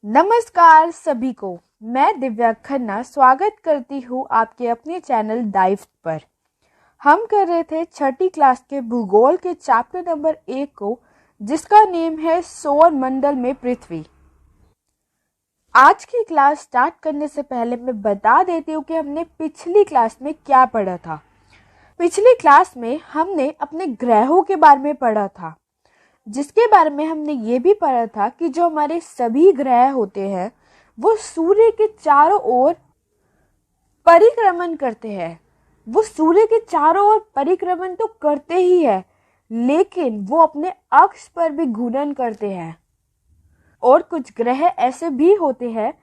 नमस्कार सभी को। मैं दिव्या खन्ना स्वागत करती हूँ आपके अपने चैनल डाइव पर। हम कर रहे थे छठी क्लास के भूगोल के चैप्टर नंबर 1 को, जिसका नेम है सौर मंडल में पृथ्वी। आज की क्लास स्टार्ट करने से पहले मैं बता देती हूँ कि हमने पिछली क्लास में क्या पढ़ा था। पिछली क्लास में हमने अपने ग्रहों के बारे में पढ़ा था, जिसके बारे में हमने ये भी पढ़ा था कि जो हमारे सभी ग्रह होते हैं वो सूर्य के चारों ओर परिक्रमण करते हैं। वो सूर्य के चारों ओर परिक्रमण तो करते ही है, लेकिन वो अपने अक्ष पर भी घूर्णन करते हैं। और कुछ ग्रह ऐसे भी होते हैं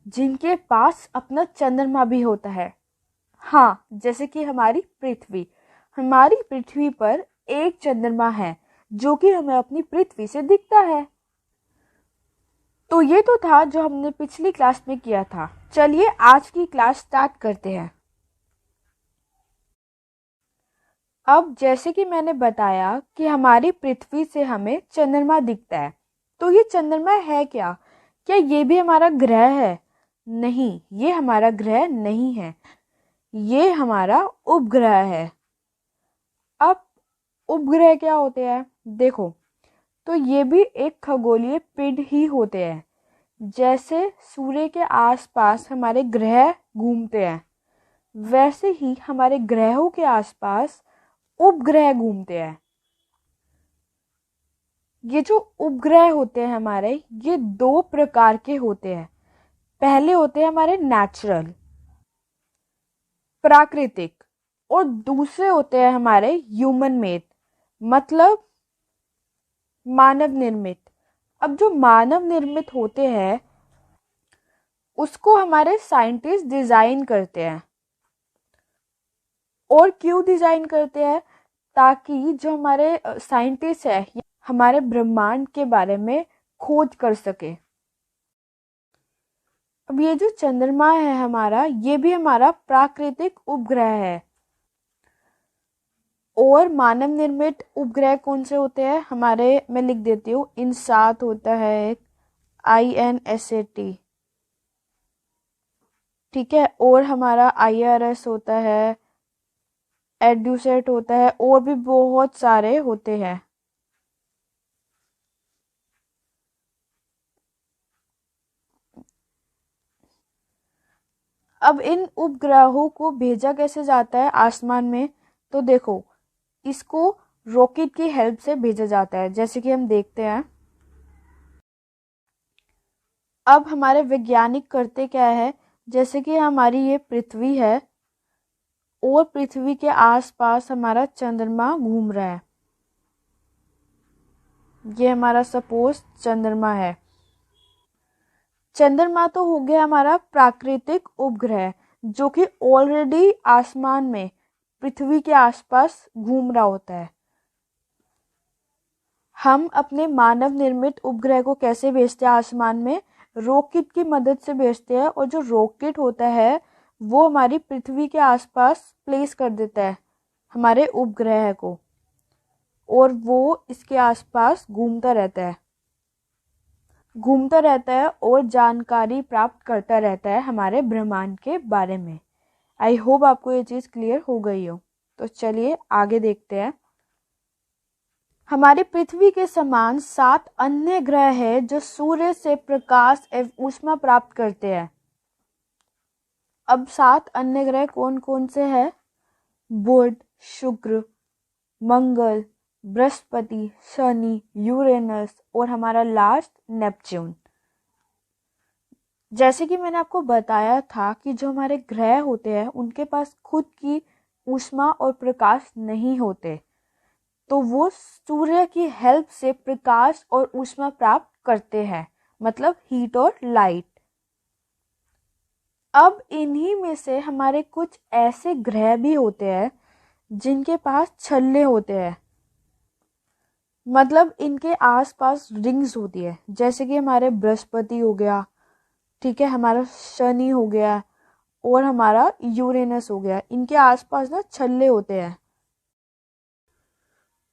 जिनके पास अपना चंद्रमा भी होता है। हाँ, जैसे कि हमारी पृथ्वी पर एक चंद्रमा है जो कि हमें अपनी पृथ्वी से दिखता है। तो ये तो था जो हमने पिछली क्लास में किया था। चलिए आज की क्लास स्टार्ट करते हैं। अब जैसे कि मैंने बताया कि हमारी पृथ्वी से हमें चंद्रमा दिखता है, तो ये चंद्रमा है क्या? क्या ये भी हमारा ग्रह है? नहीं, ये हमारा ग्रह नहीं है, ये हमारा उपग्रह है। अब उपग्रह क्या होते हैं देखो, तो ये भी एक खगोलीय पिंड ही होते हैं। जैसे सूर्य के आसपास हमारे ग्रह घूमते हैं, वैसे ही हमारे ग्रहों के आसपास उपग्रह घूमते हैं। ये जो उपग्रह होते हैं हमारे, ये दो प्रकार के होते हैं। पहले होते हैं हमारे नेचुरल, प्राकृतिक, और दूसरे होते हैं हमारे ह्यूमन मेड, मतलब मानव निर्मित। अब जो मानव निर्मित होते हैं उसको हमारे साइंटिस्ट डिजाइन करते हैं। और क्यों डिजाइन करते हैं? ताकि जो हमारे साइंटिस्ट है हमारे ब्रह्मांड के बारे में खोज कर सके। अब ये जो चंद्रमा है हमारा, ये भी हमारा प्राकृतिक उपग्रह है। और मानव निर्मित उपग्रह कौन से होते हैं हमारे, मैं लिख देती हूँ। इनसाट होता है एक, INSAT, ठीक है। और हमारा IRS होता है, एड्यूसेट होता है, और भी बहुत सारे होते हैं। अब इन उपग्रहों को भेजा कैसे जाता है आसमान में? तो देखो, इसको रॉकेट की हेल्प से भेजा जाता है, जैसे कि हम देखते हैं। अब हमारे वैज्ञानिक करते क्या है, जैसे कि हमारी ये पृथ्वी है और पृथ्वी के आसपास हमारा चंद्रमा घूम रहा है। ये हमारा सपोज चंद्रमा है। चंद्रमा तो हो गया हमारा प्राकृतिक उपग्रह, जो कि ऑलरेडी आसमान में पृथ्वी के आसपास घूम रहा होता है। हम अपने मानव निर्मित उपग्रह को कैसे भेजते हैं आसमान में? रॉकेट की मदद से भेजते हैं। और जो रॉकेट होता है वो हमारी पृथ्वी के आसपास प्लेस कर देता है हमारे उपग्रह को, और वो इसके आसपास घूमता रहता है और जानकारी प्राप्त करता रहता है हमारे ब्रह्मांड के बारे में। आई होप आपको ये चीज़ क्लियर हो गई हो। तो चलिए आगे देखते हैं। हमारी पृथ्वी के समान 7 अन्य ग्रह हैं जो सूर्य से प्रकाश एवं ऊष्मा प्राप्त करते हैं। अब 7 अन्य ग्रह कौन कौन से हैं? बुध, शुक्र, मंगल, बृहस्पति, शनि, यूरेनस और हमारा लास्ट नेपच्यून। जैसे कि मैंने आपको बताया था कि जो हमारे ग्रह होते हैं उनके पास खुद की ऊष्मा और प्रकाश नहीं होते, तो वो सूर्य की हेल्प से प्रकाश और ऊष्मा प्राप्त करते हैं, मतलब हीट और लाइट। अब इन्हीं में से हमारे कुछ ऐसे ग्रह भी होते हैं जिनके पास छल्ले होते हैं, मतलब इनके आसपास रिंग्स होती है। जैसे कि हमारे बृहस्पति हो गया, ठीक है, हमारा शनि हो गया और हमारा यूरेनस हो गया। इनके आसपास ना छल्ले होते हैं,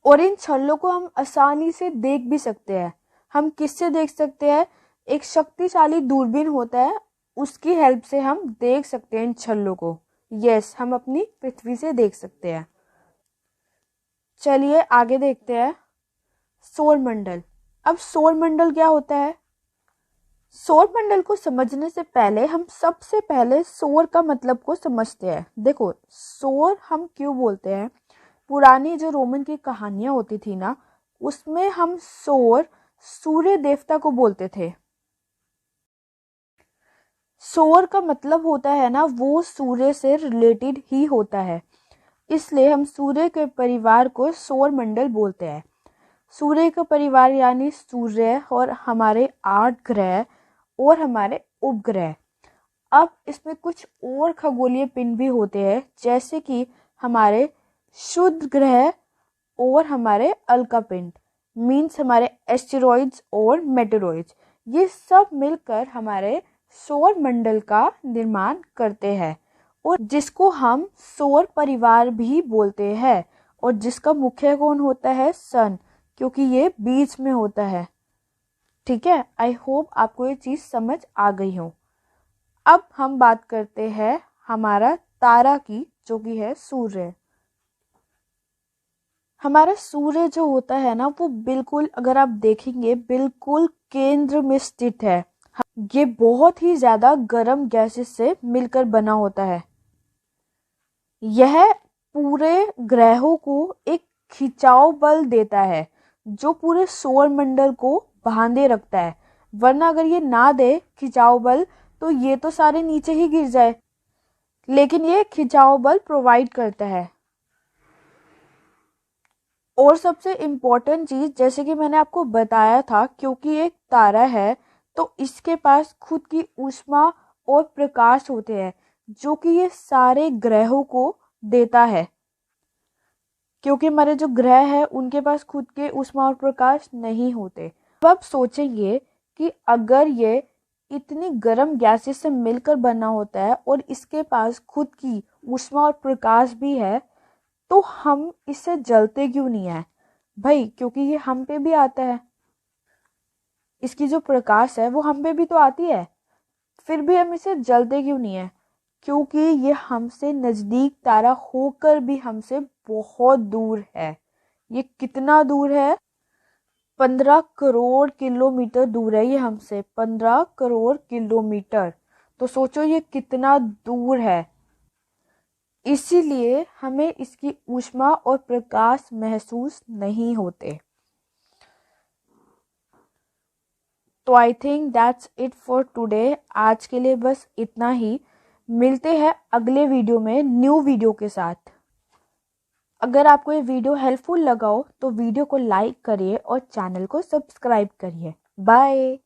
और इन छल्लों को हम आसानी से देख भी सकते हैं। हम किससे देख सकते हैं? एक शक्तिशाली दूरबीन होता है, उसकी हेल्प से हम देख सकते हैं इन छल्लों को। यस, हम अपनी पृथ्वी से देख सकते हैं। चलिए आगे देखते हैं। सौर मंडल। अब सौर मंडल क्या होता है? सौर मंडल को समझने से पहले हम सबसे पहले सौर का मतलब को समझते हैं। देखो, सौर हम क्यों बोलते हैं? पुरानी जो रोमन की कहानियां होती थी ना, उसमें हम सौर सूर्य देवता को बोलते थे। सौर का मतलब होता है ना, वो सूर्य से रिलेटेड ही होता है, इसलिए हम सूर्य के परिवार को सौर मंडल बोलते हैं। सूर्य का परिवार यानी सूर्य और हमारे 8 ग्रह और हमारे उपग्रह। अब इसमें कुछ और खगोलीय पिंड भी होते हैं, जैसे कि हमारे शुद्ध ग्रह और हमारे अलका पिंड, मीन्स हमारे एस्टेरॉइड्स और मेटेरॉइड्स। ये सब मिलकर हमारे सौर मंडल का निर्माण करते हैं, और जिसको हम सौर परिवार भी बोलते हैं, और जिसका मुख्य कोण होता है सन, क्योंकि ये बीच में होता है। ठीक है, आई होप आपको ये चीज़ समझ आ गई हो। अब हम बात करते हैं हमारा तारा की, जो कि है सूर्य। हमारा सूर्य जो होता है ना, वो बिल्कुल, अगर आप देखेंगे, बिल्कुल केंद्र में स्थित है। ये बहुत ही ज्यादा गर्म गैसेस से मिलकर बना होता है। यह पूरे ग्रहों को एक खिंचाव बल देता है, जो पूरे सौर मंडल को बांधे रखता है। वरना अगर ये ना दे खिंचाव बल, तो ये तो सारे नीचे ही गिर जाए, लेकिन ये खिंचाव बल प्रोवाइड करता है। और सबसे इम्पोर्टेंट चीज, जैसे कि मैंने आपको बताया था, क्योंकि एक तारा है तो इसके पास खुद की ऊष्मा और प्रकाश होते हैं, जो कि ये सारे ग्रहों को देता है। क्योंकि हमारे जो ग्रह हैं उनके पास खुद के ऊष्मा और प्रकाश नहीं होते। अब आप सोचेंगे कि अगर ये इतनी गर्म गैसेस से मिलकर बना होता है और इसके पास खुद की ऊष्मा और प्रकाश भी है, तो हम इससे जलते क्यों नहीं है? भाई, क्योंकि ये हम पे भी आता है। इसकी जो प्रकाश है वो हम पे भी तो आती है, फिर भी हम इसे जलते क्यों नहीं है? क्योंकि ये हमसे नजदीक तारा होकर भी हमसे बहुत दूर है। ये कितना दूर है? 15 करोड़ किलोमीटर दूर है ये हमसे, 15 करोड़ किलोमीटर। तो सोचो ये कितना दूर है। इसीलिए हमें इसकी ऊष्मा और प्रकाश महसूस नहीं होते। तो I think that's it for today. आज के लिए बस इतना ही। मिलते हैं अगले वीडियो में न्यू वीडियो के साथ। अगर आपको ये वीडियो हेल्पफुल लगा हो तो वीडियो को लाइक करिए और चैनल को सब्सक्राइब करिए। बाय।